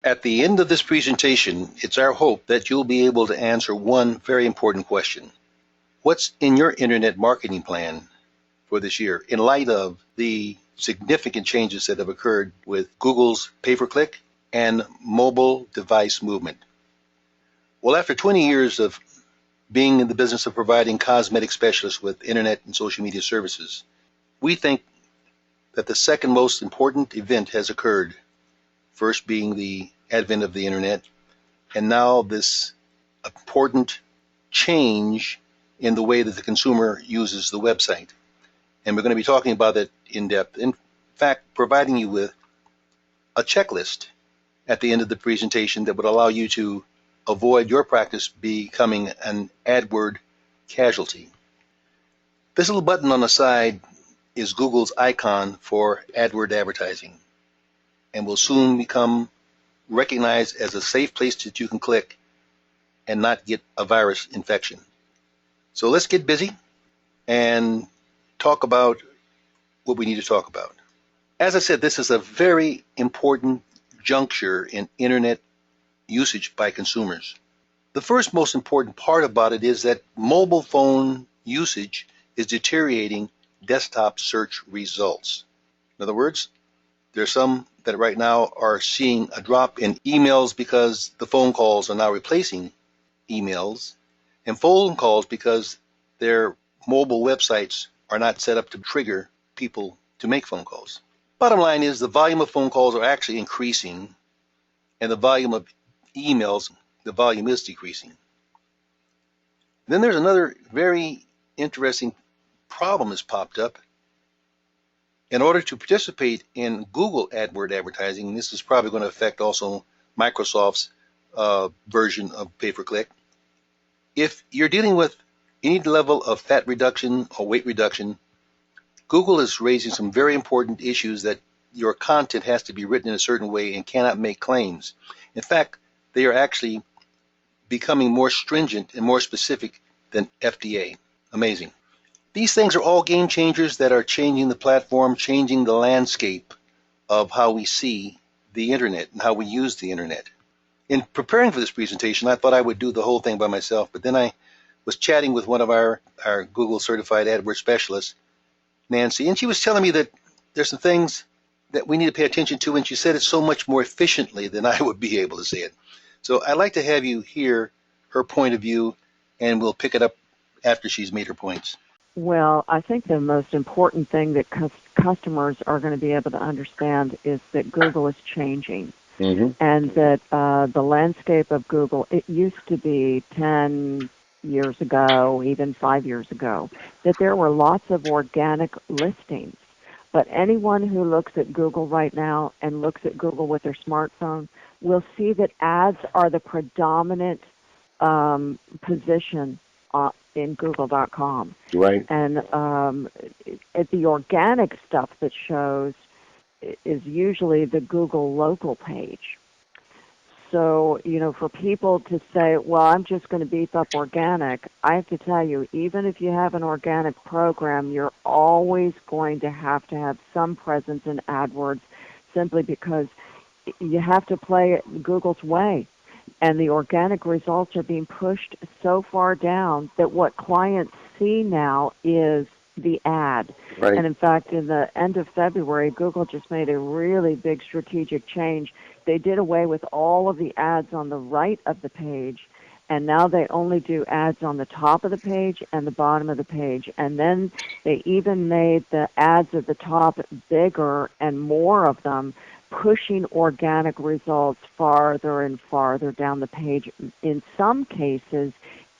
At the end of this presentation, it's our hope that you'll be able to answer one very important question. What's in your internet marketing plan for this year in light of the significant changes that have occurred with Google's pay-per-click and mobile device movement? Well, after 20 years of being in the business of providing cosmetic specialists with internet and social media services, we think that the second most important event has occurred, first being the advent of the internet, and now this important change in the way that the consumer uses the website. And we're going to be talking about that in depth. In fact, providing you with a checklist at the end of the presentation that would allow you to avoid your practice becoming an AdWord casualty. This little button on the side is Google's icon for AdWord advertising and will soon become recognized as a safe place that you can click and not get a virus infection. So let's get busy and talk about what we need to talk about. As I said, this is a very important juncture in internet usage by consumers. The first most important part about it is that mobile phone usage is deteriorating desktop search results. In other words, there are some that right now are seeing a drop in emails because the phone calls are now replacing emails, and phone calls because their mobile websites are not set up to trigger people to make phone calls. Bottom line is the volume of phone calls are actually increasing, and the volume of emails, the volume is decreasing. Then there's another very interesting problem that's popped up. In order to participate in Google AdWord advertising, this is probably going to affect also Microsoft's version of pay-per-click. If you're dealing with any level of fat reduction or weight reduction, Google is raising some very important issues that your content has to be written in a certain way and cannot make claims. In fact, they are actually becoming more stringent and more specific than FDA. Amazing. These things are all game changers that are changing the platform, changing the landscape of how we see the internet and how we use the internet. In preparing for this presentation, I thought I would do the whole thing by myself, but then I was chatting with one of our Google certified AdWords specialists, Nancy, and she was telling me that there's some things that we need to pay attention to, and she said it so much more efficiently than I would be able to say it. So I'd like to have you hear her point of view, and we'll pick it up after she's made her points. Well, I think the most important thing that customers are going to be able to understand is that Google is changing. Mm-hmm. And that the landscape of Google, it used to be 10 years ago, even 5 years ago, that there were lots of organic listings. But anyone who looks at Google right now and looks at Google with their smartphone will see that ads are the predominant position in Google.com. Right. And the organic stuff that shows is usually the Google local page. So, for people to say, well, I'm just going to beef up organic, I have to tell you, even if you have an organic program, you're always going to have some presence in AdWords simply because you have to play it Google's way. And the organic results are being pushed so far down that what clients see now is the ad. Right. And in fact, in the end of February, Google just made a really big strategic change. They did away with all of the ads on the right of the page, and now they only do ads on the top of the page and the bottom of the page. And then they even made the ads at the top bigger and more of them, pushing organic results farther and farther down the page, in some cases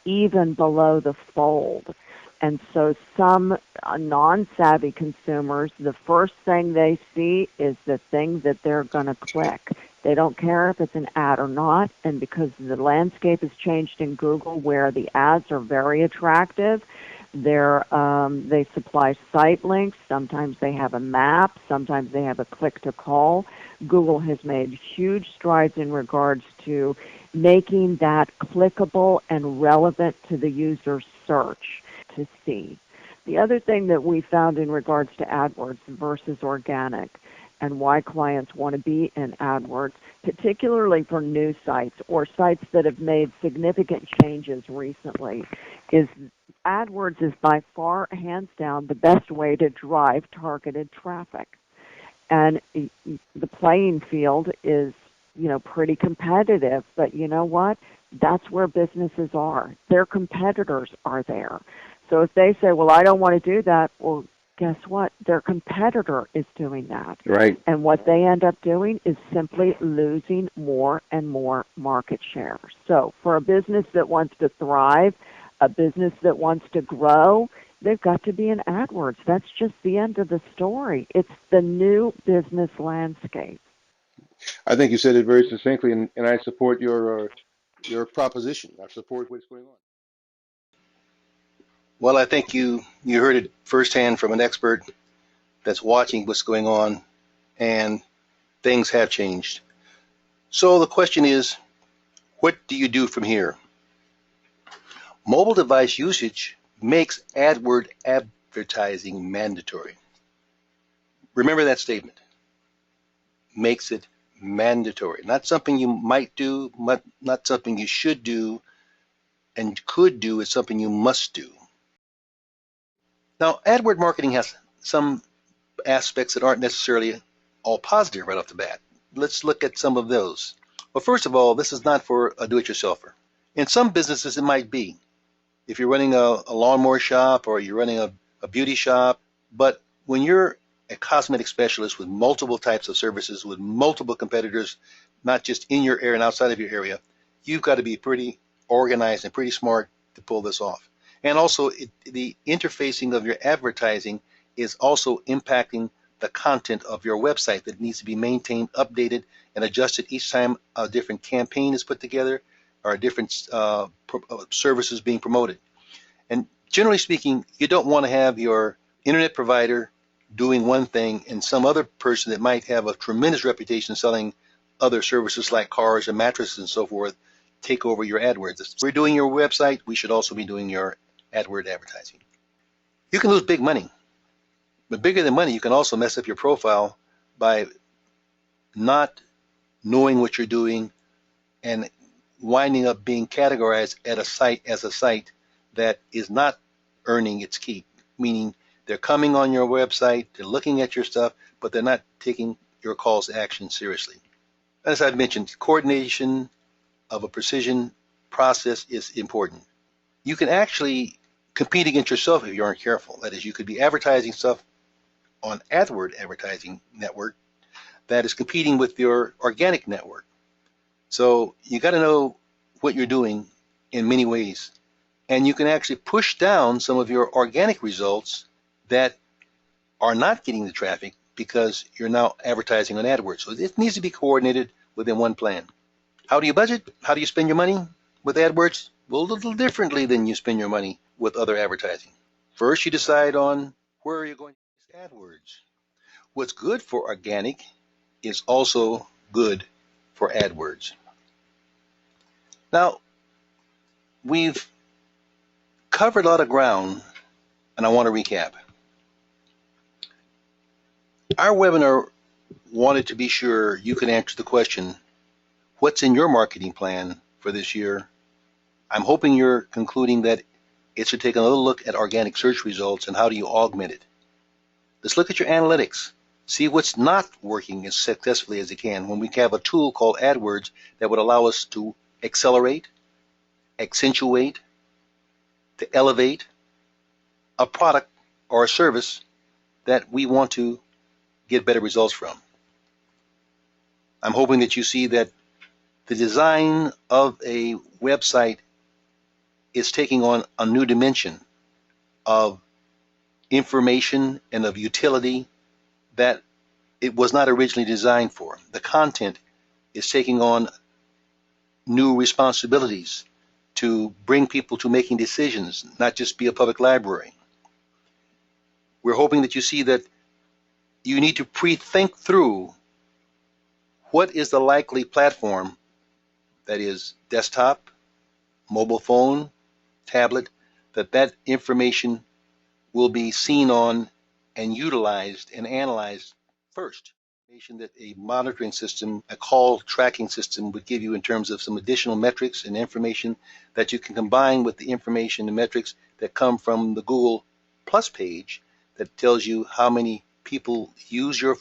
even below the fold. And so some non-savvy consumers, the first thing they see is the thing that they're going to click. They don't care if it's an ad or not, and because the landscape has changed in Google where the ads are very attractive, they supply site links, sometimes they have a map, sometimes they have a click-to-call. Google has made huge strides in regards to making that clickable and relevant to the user's search to see. The other thing that we found in regards to AdWords versus organic and why clients want to be in AdWords, particularly for new sites or sites that have made significant changes recently, is AdWords is by far, hands down, the best way to drive targeted traffic. And the playing field is, pretty competitive, but you know what? That's where businesses are. Their competitors are there. So if they say, well, I don't want to do that, well, guess what? Their competitor is doing that. Right. And what they end up doing is simply losing more and more market share. So for a business that wants to thrive, a business that wants to grow, they've got to be in AdWords. That's just the end of the story. It's the new business landscape. I think you said it very succinctly, and I support your proposition. I support what's going on. Well, I think you heard it firsthand from an expert that's watching what's going on, and things have changed. So the question is, what do you do from here? Mobile device usage makes AdWord advertising mandatory. Remember that statement. Makes it mandatory. Not something you might do, not something you should do and could do. It's something you must do. Now, AdWord marketing has some aspects that aren't necessarily all positive right off the bat. Let's look at some of those. Well, first of all, this is not for a do-it-yourselfer. In some businesses, it might be. If you're running a lawnmower shop or you're running a beauty shop, but when you're a cosmetic specialist with multiple types of services, with multiple competitors, not just in your area and outside of your area, you've got to be pretty organized and pretty smart to pull this off. And also, the interfacing of your advertising is also impacting the content of your website that needs to be maintained, updated, and adjusted each time a different campaign is put together or a different services being promoted. And generally speaking, you don't want to have your internet provider doing one thing and some other person that might have a tremendous reputation selling other services like cars and mattresses and so forth take over your AdWords. If we're doing your website, we should also be doing your AdWord advertising. You can lose big money, but bigger than money, you can also mess up your profile by not knowing what you're doing and winding up being categorized at a site as a site that is not earning its keep, meaning they're coming on your website, they're looking at your stuff, but they're not taking your calls to action seriously. As I've mentioned, coordination of a precision process is important. You can actually compete against yourself if you aren't careful. That is, you could be advertising stuff on AdWord advertising network that is competing with your organic network. So you got to know what you're doing in many ways. And you can actually push down some of your organic results that are not getting the traffic because you're now advertising on AdWords. So it needs to be coordinated within one plan. How do you budget? How do you spend your money with AdWords? Well, a little differently than you spend your money with other advertising. First, you decide on where you're going to use AdWords. What's good for organic is also good for AdWords. Now, we've covered a lot of ground, and I want to recap. Our webinar wanted to be sure you can answer the question, what's in your marketing plan for this year? I'm hoping you're concluding that it should take another look at organic search results and how do you augment it. Let's look at your analytics. See what's not working as successfully as it can when we have a tool called AdWords that would allow us to accelerate, accentuate, to elevate a product or a service that we want to get better results from. I'm hoping that you see that the design of a website is taking on a new dimension of information and of utility that it was not originally designed for. The content is taking on new responsibilities to bring people to making decisions, not just be a public library. We're hoping that you see that you need to pre-think through what is the likely platform, that is desktop, mobile phone, tablet, that information will be seen on and utilized and analyzed first. information that a monitoring system, a call tracking system would give you in terms of some additional metrics and information that you can combine with the information and metrics that come from the Google Plus page that tells you how many people use their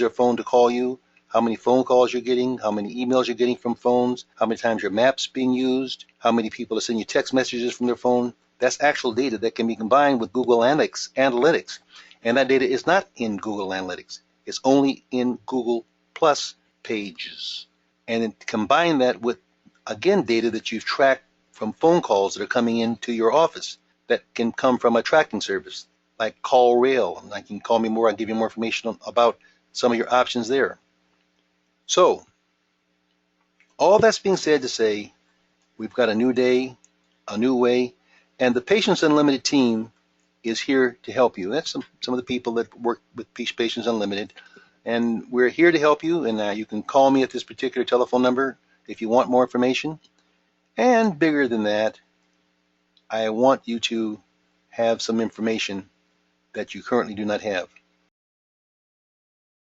phone to call you, how many phone calls you're getting, how many emails you're getting from phones, how many times your map's being used, how many people are sending you text messages from their phone. That's actual data that can be combined with Google Analytics. And that data is not in Google Analytics. It's only in Google Plus pages. And then combine that with, again, data that you've tracked from phone calls that are coming into your office that can come from a tracking service like CallRail. And I can call me more, I'll give you more information about some of your options there. So, all that's being said to say, we've got a new day, a new way, and the Patients Unlimited team is here to help you. That's some of the people that work with Patients Unlimited. And we're here to help you, and you can call me at this particular telephone number if you want more information. And bigger than that, I want you to have some information that you currently do not have.